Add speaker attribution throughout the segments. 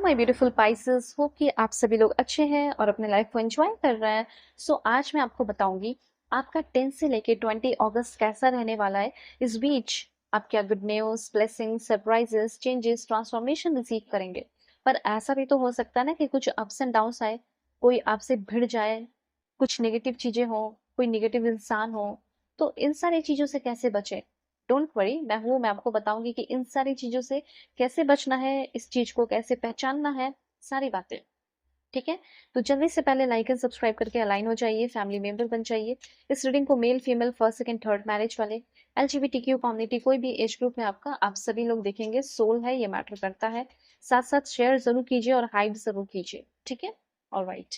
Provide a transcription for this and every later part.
Speaker 1: My beautiful Pisces, hope कि आप सभी लोग अच्छे हैं और अपने लाइफ को एंजॉय कर रहे हैं। आज मैं आपको बताऊंगी आपका 10 से लेके 20 अगस्त कैसा रहने वाला है। इस बीच आप क्या good news, blessing, surprises, changes, transformation receive करेंगे। पर ऐसा भी तो हो सकता है ना कि कुछ अप्स एंड डाउन्स आए, कोई आपसे भिड़ जाए, कुछ नेगेटिव चीजें हो, कोई नेगेटिव इंसान हो। तो इन सारी चीजों से कैसे बचे? डोंट वरी, मैं आपको बताऊंगी कि इन सारी चीजों से कैसे बचना है, इस चीज को कैसे पहचानना है, सारी बातें। ठीक है, तो जल्दी से पहले लाइक एंड सब्सक्राइब करके अलाइन हो जाइए, फैमिली मेंबर बन जाइए। इस रीडिंग को male female, first second third marriage वाले, एलजीबीटीक्यू कम्युनिटी, कोई भी एज ग्रुप है आपका, आप सभी लोग देखेंगे। सोल है, ये मैटर करता है। साथ साथ शेयर जरूर कीजिए और हाइड जरूर कीजिए। ठीक है, ऑलराइट।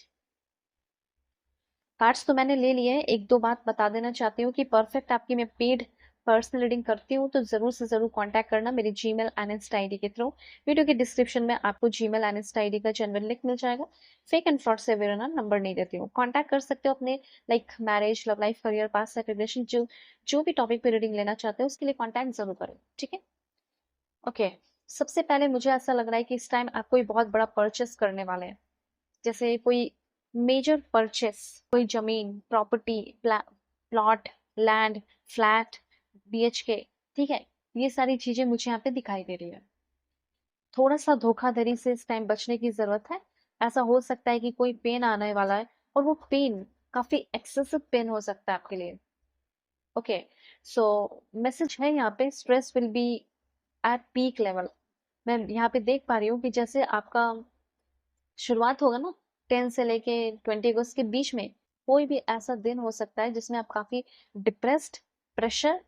Speaker 1: कार्ड्स तो मैंने ले लिए हैं। एक दो बात बता देना चाहती हूँ कि परफेक्ट आपकी मैं पेड पर्सनल रीडिंग करती हूँ, तो जरूर से जरूर कांटेक्ट करना मेरी जीमेल एंड इंस्टा आईडी के थ्रू। वीडियो के डिस्क्रिप्शन में आपको जीमेल एंड इंस्टा आईडी का जेन्युइन लिंक मिल जाएगा। फेक एंड फ्रॉड से अवेयर ना, नंबर नहीं देती हूँ। कांटेक्ट कर सकते हो अपने like marriage, love life, career, past life relation, जो जो भी टॉपिक पे रीडिंग लेना चाहते हो उसके लिए कॉन्टैक्ट जरूर करें। ठीक है, ओके। सबसे पहले मुझे ऐसा लग रहा है कि इस टाइम आप कोई बहुत बड़ा परचेस करने वाले हैं। जैसे कोई मेजर परचेस, कोई जमीन, property, plot, land, flat, BHK. ठीक है, ये सारी चीजें मुझे यहाँ पे दिखाई दे रही है। थोड़ा सा धोखाधड़ी से इस टाइम बचने की जरूरत है। ऐसा हो सकता है कि कोई पेन आने वाला है और वो पेन काफी एक्सेसिव पेन हो सकता है आपके लिए। ओके, सो मैसेज है यहाँ पे, stress will be at peak level. मैं यहाँ पे देख पा रही हूँ कि जैसे आपका शुरुआत होगा ना 10 से लेके 20 अगस्त के बीच में, कोई भी ऐसा दिन हो सकता है जिसमें आप काफी डिप्रेस्ड, प्रेशर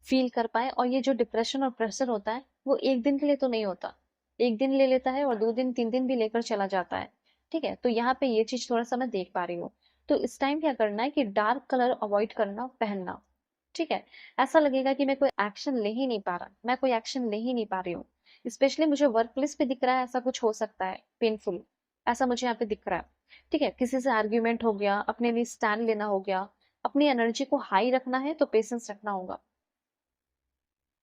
Speaker 1: फील कर पाए। और ये जो डिप्रेशन और प्रेशर होता है वो एक दिन के लिए तो नहीं होता, एक दिन ले लेता है और 2 दिन 3 दिन भी लेकर चला जाता है। ठीक है, तो यहाँ पे ये चीज थोड़ा सा मैं देख पा रही हूँ। तो इस टाइम क्या करना है कि डार्क कलर अवॉइड करना, पहनना। ठीक है, ऐसा लगेगा कि मैं कोई एक्शन ले ही नहीं पा रहा, मैं कोई एक्शन ले ही नहीं पा रही हूँ। स्पेशली मुझे वर्क प्लेस पे दिख रहा है, ऐसा कुछ हो सकता है पेनफुल, ऐसा मुझे यहाँ पे दिख रहा है। ठीक है, किसी से आर्ग्यूमेंट हो गया, अपने लिए स्टैंड लेना हो गया। अपनी एनर्जी को हाई रखना है तो पेशेंस रखना होगा।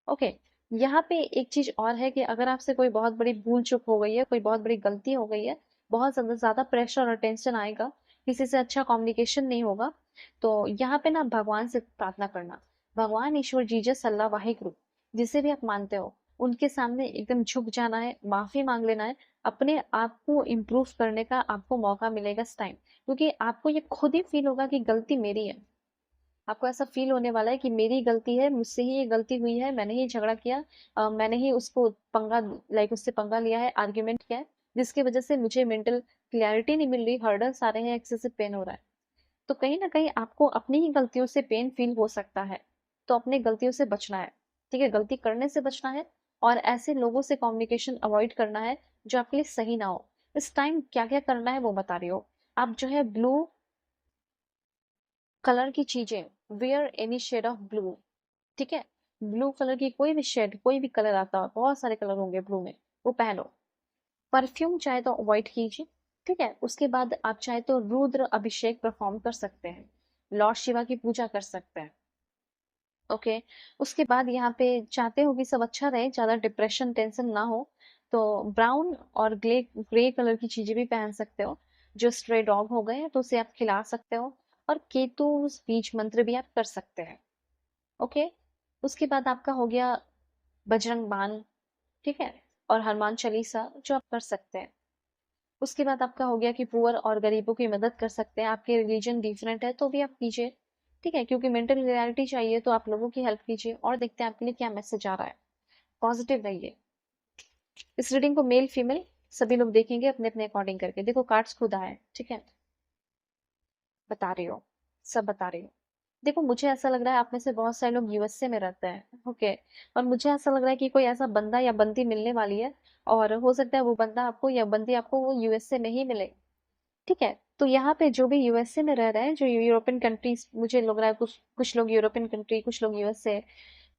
Speaker 1: ओके, यहाँ पे एक चीज और है कि अगर आपसे कोई बहुत बड़ी भूल चूक हो गई है, कोई बहुत बड़ी गलती हो गई है, बहुत ज्यादा ज्यादा प्रेशर और टेंशन आएगा, किसी से अच्छा कम्युनिकेशन नहीं होगा, तो यहाँ पे ना भगवान से प्रार्थना करना। भगवान, ईश्वर, जीसस, अल्लाह, वाहिगुरु, जिसे भी आप मानते हो, उनके सामने एकदम झुक जाना है, माफी मांग लेना है। अपने आप को इम्प्रूव करने का आपको मौका मिलेगा इस टाइम, क्योंकि आपको ये खुद ही फील होगा कि गलती मेरी है। आपको ऐसा फील होने वाला है कि मेरी गलती है, मुझसे ही ये गलती हुई है, मैंने ही झगड़ा किया, मैंने ही उसको पंगा, लाइक उससे पंगा लिया है, आर्ग्यूमेंट किया है, जिसकी वजह से मुझे मेंटल क्लियरिटी नहीं मिल रही, हर्डल्स आ रहे हैं, एक्सेसिव पेन हो रहा है। तो कहीं ना कहीं आपको अपनी ही गलतियों से पेन फील हो सकता है, तो अपनी गलतियों से बचना है। ठीक है, गलती करने से बचना है और ऐसे लोगों से कम्युनिकेशन अवॉइड करना है जो आपके लिए सही ना हो। इस टाइम क्या क्या करना है वो बता रही हो। आप जो है ब्लू कलर की चीजें, wear any shade of blue. ठीक है, ब्लू कलर की कोई भी शेड, कोई भी कलर आता है, बहुत सारे कलर होंगे ब्लू में, वो पहनो। परफ्यूम चाहे तो अवॉइड कीजिए। ठीक है, उसके बाद आप चाहे तो रुद्र अभिषेक परफॉर्म कर सकते हैं, लॉर्ड शिवा की पूजा कर सकते हैं। ओके, उसके बाद यहाँ पे चाहते हो कि सब अच्छा रहे, ज्यादा डिप्रेशन टेंशन ना हो, तो ब्राउन और ग्रे ग्रे कलर की चीजें भी पहन सकते हो। जो स्ट्रे डॉग हो गए तो उसे आप खिला सकते हो। और केतु बीज मंत्र भी आप कर सकते हैं। ओके, उसके बाद आपका हो गया बजरंग बाण। ठीक है, और हनुमान चालीसा जो आप कर सकते हैं। उसके बाद आपका हो गया कि पुअर और गरीबों की मदद कर सकते हैं। आपके रिलीजन डिफरेंट है तो भी आप कीजिए। ठीक है, क्योंकि मेंटल क्लियरिटी चाहिए तो आप लोगों की हेल्प कीजिए। और देखते हैं आपके लिए क्या मैसेज आ रहा है। पॉजिटिव रहिए। इस रीडिंग को मेल फीमेल सभी लोग देखेंगे अपने अपने अकॉर्डिंग करके। देखो कार्ड्स खुद आए, ठीक है, बता रही हो, सब बता रही हो। देखो मुझे ऐसा लग रहा है आप में से बहुत सारे लोग यूएसए में रहते हैं। ओके, और मुझे ऐसा लग रहा है कि कोई ऐसा बंदा या बंदी मिलने वाली है, और हो सकता है वो बंदा आपको या बंदी आपको वो यूएसए में ही मिले। ठीक है, तो यहाँ पे जो भी यूएसए में रह रहे हैं, जो यूरोपियन कंट्रीज, मुझे लग रहा है कुछ कुछ लोग यूरोपियन कंट्री, कुछ लोग यूएसए,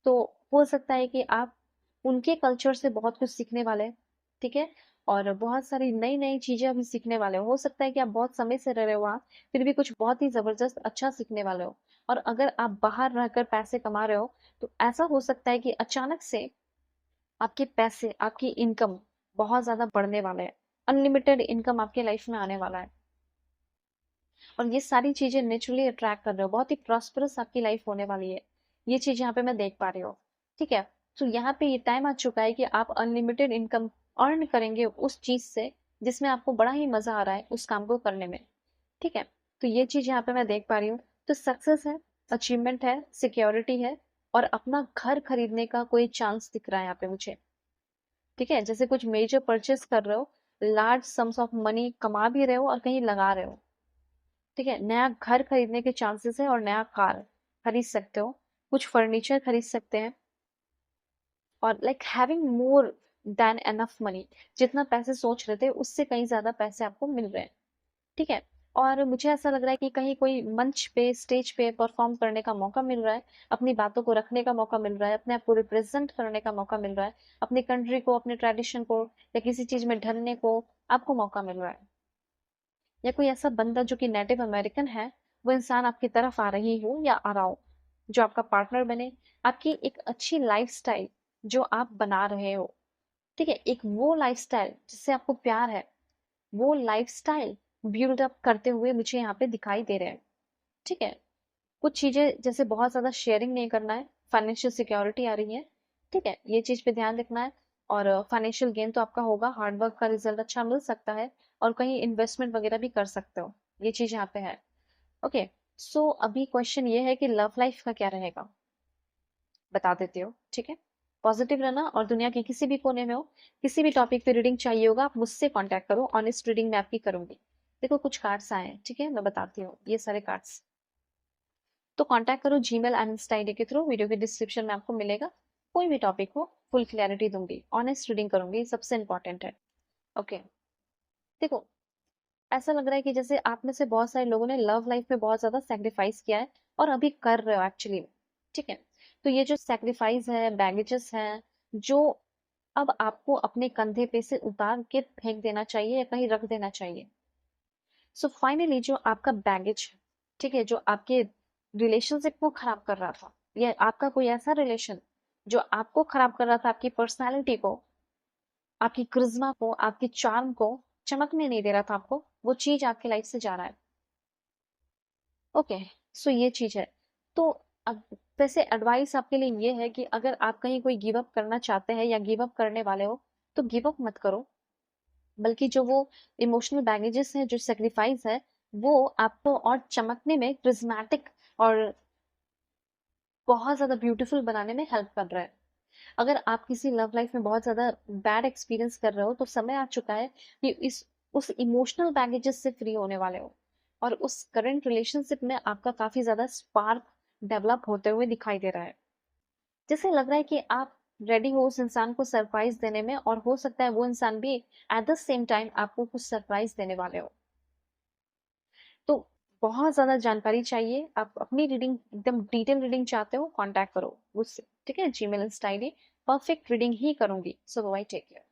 Speaker 1: तो हो सकता है कि आप उनके कल्चर से बहुत कुछ सीखने वाले हैं। ठीक है, और बहुत सारी नई नई चीजें अभी सीखने वाले हो सकता है कि आप बहुत समय से रह रहे हो वहाँ, फिर भी कुछ बहुत ही जबरदस्त अच्छा सीखने वाले हो। और अगर आप बाहर रहकर पैसे कमा रहे हो, तो ऐसा हो सकता है कि अचानक से आपके पैसे, आपकी इनकम बहुत ज्यादा बढ़ने वाले हैं। अनलिमिटेड इनकम आपके लाइफ में आने वाला है और ये सारी चीजें नेचुरली अट्रैक्ट कर रहे हो, बहुत ही प्रॉस्परस आपकी लाइफ होने वाली है। ये चीज यहाँ पे मैं देख पा रही हूँ। ठीक है, तो यहाँ पे ये टाइम आ चुका है कि आप अनलिमिटेड इनकम अर्न करेंगे उस चीज से जिसमें आपको बड़ा ही मजा आ रहा है उस काम को करने में। ठीक है, तो ये चीज यहाँ पे मैं देख पा रही हूँ। तो सक्सेस है, अचीवमेंट है, सिक्योरिटी है और अपना घर खरीदने का कोई चांस दिख रहा है यहाँ पे मुझे। ठीक है, जैसे कुछ मेजर परचेस कर रहे हो, लार्ज सम्स ऑफ मनी कमा भी रहे हो और कहीं लगा रहे हो। ठीक है, नया घर खरीदने के चांसेस है और नया कार खरीद सकते हो, कुछ फर्नीचर खरीद सकते हैं और like having more than enough money, जितना पैसे सोच रहे थे उससे कहीं ज्यादा पैसे आपको मिल रहे हैं। ठीक है, और मुझे ऐसा लग रहा है कि कहीं कोई मंच पे स्टेज पे परफॉर्म करने का मौका मिल रहा है, अपनी बातों को रखने का मौका मिल रहा है, अपने आप को रिप्रेजेंट करने का मौका मिल रहा है, अपनी कंट्री को, अपने ट्रेडिशन को या किसी चीज में ढलने को आपको मौका मिल रहा है। या कोई ऐसा बंदा जो कि नेटिव अमेरिकन है, वो इंसान आपकी तरफ आ रही हो या आ रहा हो जो आपका पार्टनर बने, आपकी एक अच्छी लाइफस्टाइल जो आप बना रहे हो। ठीक है, एक वो लाइफस्टाइल जिससे आपको प्यार है, वो लाइफस्टाइल बिल्ड अप करते हुए मुझे यहाँ पे दिखाई दे रहे हैं। ठीक है, कुछ चीजें जैसे बहुत ज्यादा शेयरिंग नहीं करना है, फाइनेंशियल सिक्योरिटी आ रही है। ठीक है, ये चीज पे ध्यान रखना है और फाइनेंशियल गेन तो आपका होगा, हार्डवर्क का रिजल्ट अच्छा मिल सकता है और कहीं इन्वेस्टमेंट वगैरह भी कर सकते हो, ये चीज यहाँ पे है। ओके, सो अभी क्वेश्चन ये है कि लव लाइफ का क्या रहेगा, बता देती हो। ठीक है, पॉजिटिव रहना और दुनिया के किसी भी कोने में हो, किसी भी टॉपिक पे रीडिंग चाहिए होगा आप मुझसे कांटेक्ट करो, ऑनेस्ट रीडिंग मैं आपकी करूंगी। देखो कुछ कार्ड्स आए हैं, ठीक है, मैं बताती हूँ ये सारे कार्ड्स। तो कांटेक्ट करो जीमेल एंड इंस्टा आईडी के थ्रू, वीडियो के डिस्क्रिप्शन में आपको मिलेगा। कोई भी टॉपिक हो फुल क्लैरिटी दूंगी, ऑनेस्ट रीडिंग करूंगी, सबसे इंपॉर्टेंट है। ओके, देखो ऐसा लग रहा है कि जैसे आप में से बहुत सारे लोगों ने लव लाइफ में बहुत ज्यादा सेक्रीफाइस किया है और अभी कर रहे हो एक्चुअली। ठीक है, तो ये जो सेक्रीफाइस है, बैगेजेस है, जो अब आपको अपने कंधे पे से उतार के फेंक देना चाहिए या कहीं रख देना चाहिए। सो फाइनली जो आपका बैगेज है, ठीक है, जो आपके रिलेशनशिप को खराब कर रहा था, या आपका कोई ऐसा रिलेशन जो आपको खराब कर रहा था, आपकी पर्सनालिटी को, आपकी क्रिज्मा को, आपकी चार्म को चमकने नहीं दे रहा था आपको, वो चीज आपकी लाइफ से जा रहा है। ओके, सो ये चीज है। तो अब वैसे एडवाइस आपके लिए ये है कि अगर आप कहीं कोई गिव अप करना चाहते हैं या गिव अप करने वाले हो, तो गिव अप मत करो, बल्कि जो वो इमोशनल बैगेजेस हैं, जो सेक्रीफाइस है, वो आपको और चमकने में, प्रिज्मेटिक और बहुत ज्यादा ब्यूटीफुल बनाने में हेल्प कर रहा है। अगर आप किसी लव लाइफ में बहुत ज्यादा बैड एक्सपीरियंस कर रहे हो, तो समय आ चुका है कि इस उस इमोशनल बैगेजेस से फ्री होने वाले हो और उस करंट रिलेशनशिप में आपका काफी ज्यादा स्पार्क डेवलप होते हुए दिखाई दे रहा है। जैसे लग रहा है कि आप रेडी हो उस इंसान को सरप्राइज देने में और हो सकता है वो इंसान भी एट द सेम टाइम आपको कुछ सरप्राइज देने वाले हो। तो बहुत ज्यादा जानकारी चाहिए, आप अपनी रीडिंग एकदम डिटेल रीडिंग चाहते हो, कांटेक्ट करो मुझसे। ठीक है, Gmail insta ID, perfect reading ही करूंगी। So bye, take care.